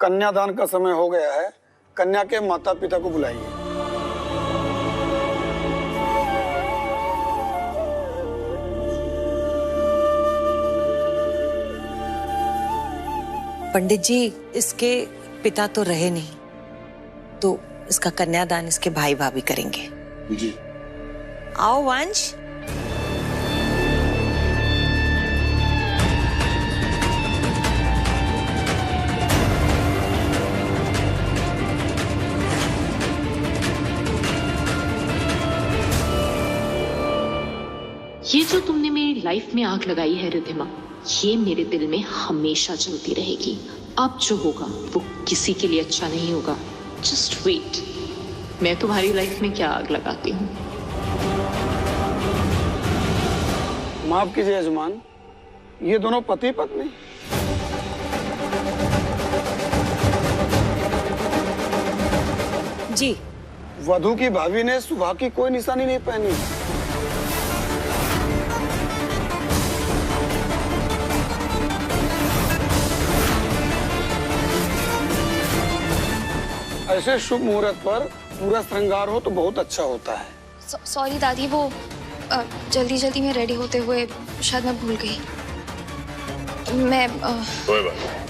कन्यादान का समय हो गया है। कन्या के माता पिता को बुलाइए। पंडित जी, इसके पिता तो रहे नहीं, तो इसका कन्यादान इसके भाई भाभी करेंगे। जी। आओ वंश। ये जो तुमने मेरी लाइफ में आग लगाई है रिद्धिमा, ये मेरे दिल में हमेशा जलती रहेगी। अब जो होगा वो किसी के लिए अच्छा नहीं होगा। जस्ट वेट, मैं तुम्हारी लाइफ में क्या आग लगाती हूँ। माफ कीजिए यजमान, ये दोनों पति पत्नी? जी। वधू की भाभी ने सुबह की कोई निशानी नहीं पहनी। ऐसे शुभ मुहूर्त पर पूरा श्रृंगार हो तो बहुत अच्छा होता है। सॉरी दादी, वो जल्दी जल्दी में रेडी होते हुए शायद मैं भूल गई। मैं कोई बात नहीं।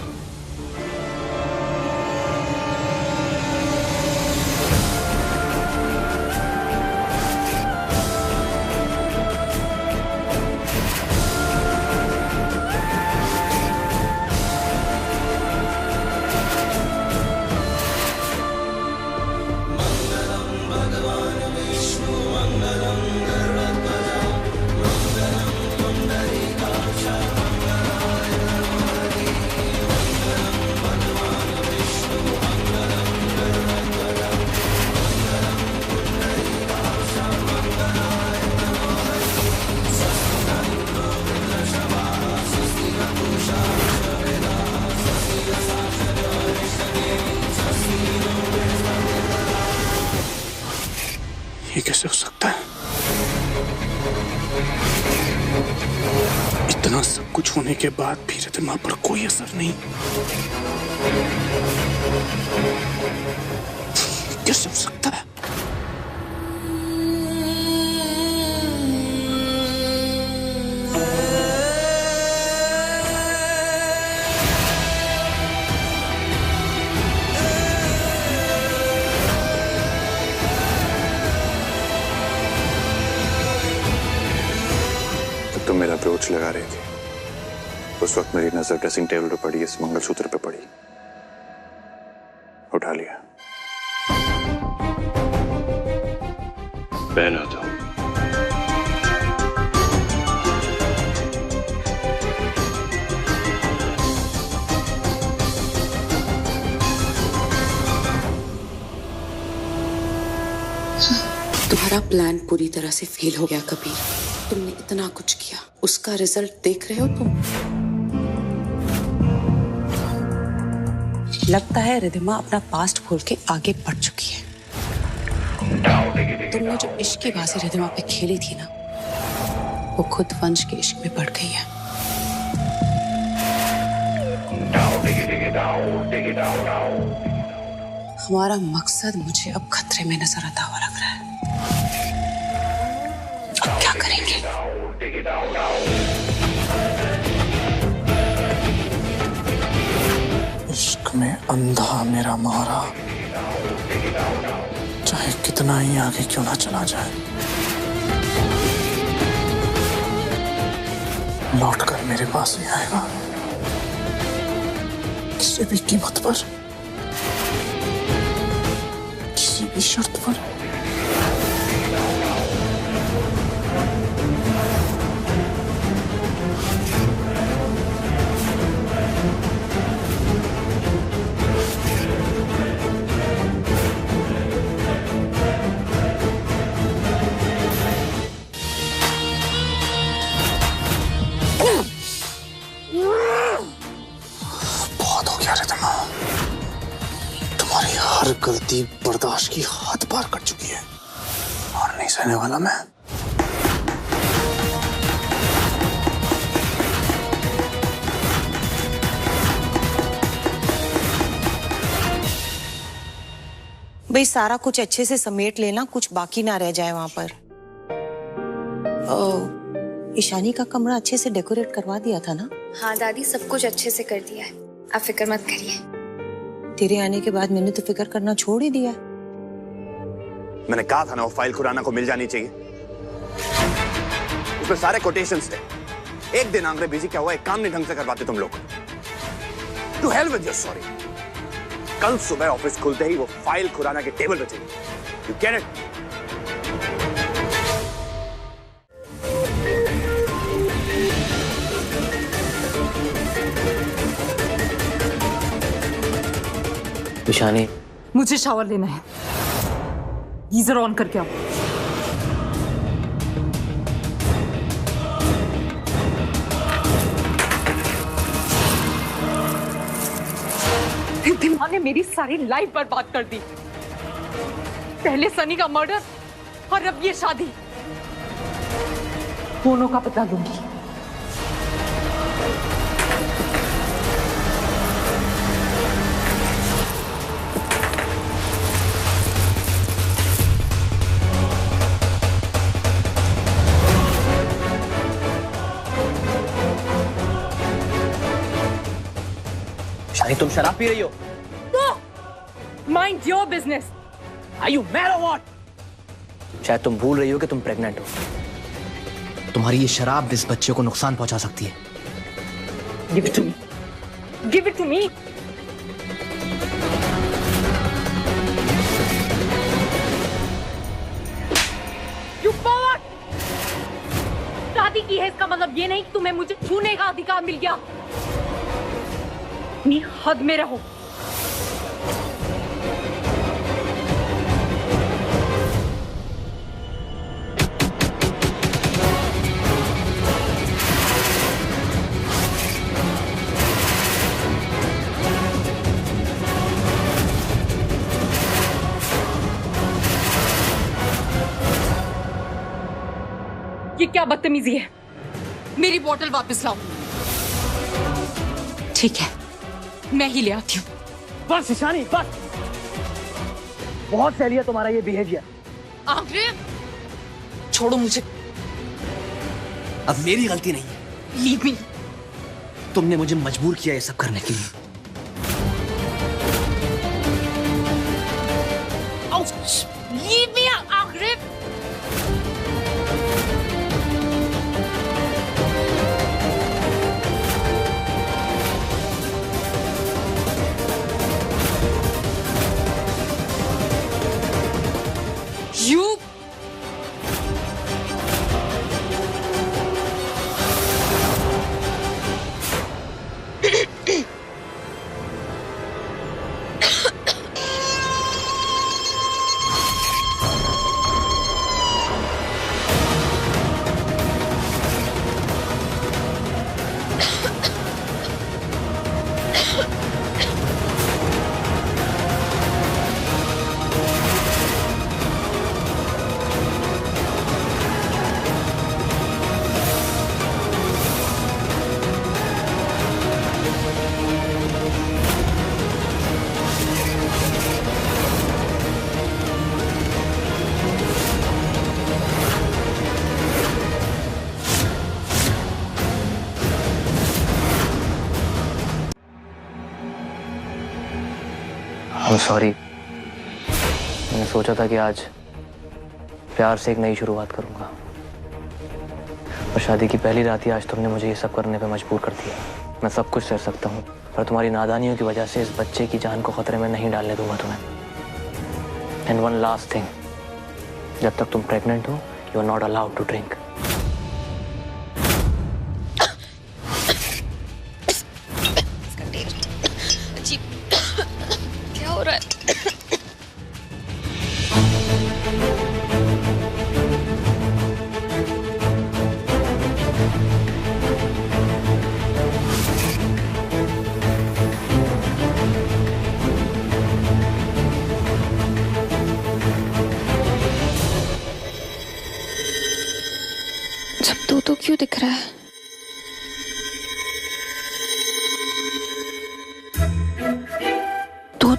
ये कैसे हो सकता है? इतना सब कुछ होने के बाद भी रिद्धिमा पर कोई असर नहीं। कैसे हो सकता है? तुम मेरा ब्रोच लगा रही थी, उस वक्त मेरी नजर ड्रेसिंग टेबल पे पड़ी, इस मंगलसूत्र पे पड़ी, उठा लिया। पहना दो। तुम्हारा प्लान पूरी तरह से फेल हो गया कबीर। तुमने इतना कुछ किया, उसका रिजल्ट देख रहे हो तुम। लगता है रिद्धिमा अपना पास्ट भूल के आगे बढ़ चुकी है। तुमने जो इश्क की बाजी रिद्धिमा पे खेली थी ना, वो खुद वंश के इश्क में पड़ गई है। हमारा मकसद मुझे अब खतरे में नजर आता हुआ लग रहा है। अब क्या करेंगे? इश्क में अंधा मेरा मारा, चाहे कितना ही आगे क्यों ना चला जाए, लौट कर मेरे पास ही आएगा, किसी भी कीमत पर, किसी भी शर्त पर। बहुत हो गया रिद्धिमा, तुम्हारी हर गलती बर्दाश्त की हद पार कर चुकी है और नहीं सहने वाला मैं। भाई सारा कुछ अच्छे से समेट लेना, कुछ बाकी ना रह जाए वहां पर। ईशानी का कमरा अच्छे से डेकोरेट करवा दिया था ना? हाँ दादी, सब कुछ अच्छे से कर दिया है, आप फिक्र मत करिए। तेरे आने के बाद मैंने तो फिक्र करना छोड़ ही दिया। मैंने कहा था ना वो फाइल खुराना को मिल जानी चाहिए। उसमें सारे कोटेशंस थे। एक दिन आंगरे बिजी क्या हुआ, एक काम नहीं ढंग से करवाते तुम लोग। To hell with your sorry. कल सुबह ऑफिस खुलते ही वो फाइल खुराना के टेबल पे चाहिए। You get it? ईशानी, मुझे शावर लेना है, गीजर ऑन करके आओ। रिद्धिमा ने मेरी सारी लाइफ बर्बाद कर दी। पहले सनी का मर्डर और अब ये शादी, दोनों का पता लूंगी। शानी तुम शराब पी रही हो? Mind your business. Are you mad or what? शायद तुम भूल रही हो कि तुम प्रेग्नेंट हो। तुम्हारी ये शराब इस बच्चे को नुकसान पहुंचा सकती है। Give it to me. Give it to me. You forward. शादी की है इसका मतलब ये नहीं कि तुम्हें मुझे छूने का अधिकार मिल गया। अपनी हद में रहो। ये क्या बदतमीजी है? मेरी बोतल वापस लाओ। ठीक है, मैं ही ले आती हूँ। बस ईशानी बस, बहुत सही है तुम्हारा ये बिहेवियर। आखिर छोड़ो मुझे। अब मेरी गलती नहीं है। Leave me. तुमने मुझे मजबूर किया ये सब करने के लिए। लीव मी आखिर। You I'm sorry। मैंने सोचा था कि आज प्यार से एक नई शुरुआत करूंगा, और शादी की पहली रात ही आज तुमने मुझे ये सब करने पे मजबूर कर दिया। मैं सब कुछ सह सकता हूँ, पर तुम्हारी नादानियों की वजह से इस बच्चे की जान को खतरे में नहीं डालने दूंगा तुम्हें। एंड वन लास्ट थिंग, जब तक तुम प्रेग्नेंट हो, you are not allowed to drink. क्या हो रहा है? सब दो क्यों दिख रहा है?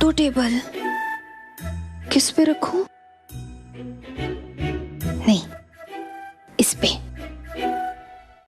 दो टेबल किस पे रखूं? नहीं, इस पे।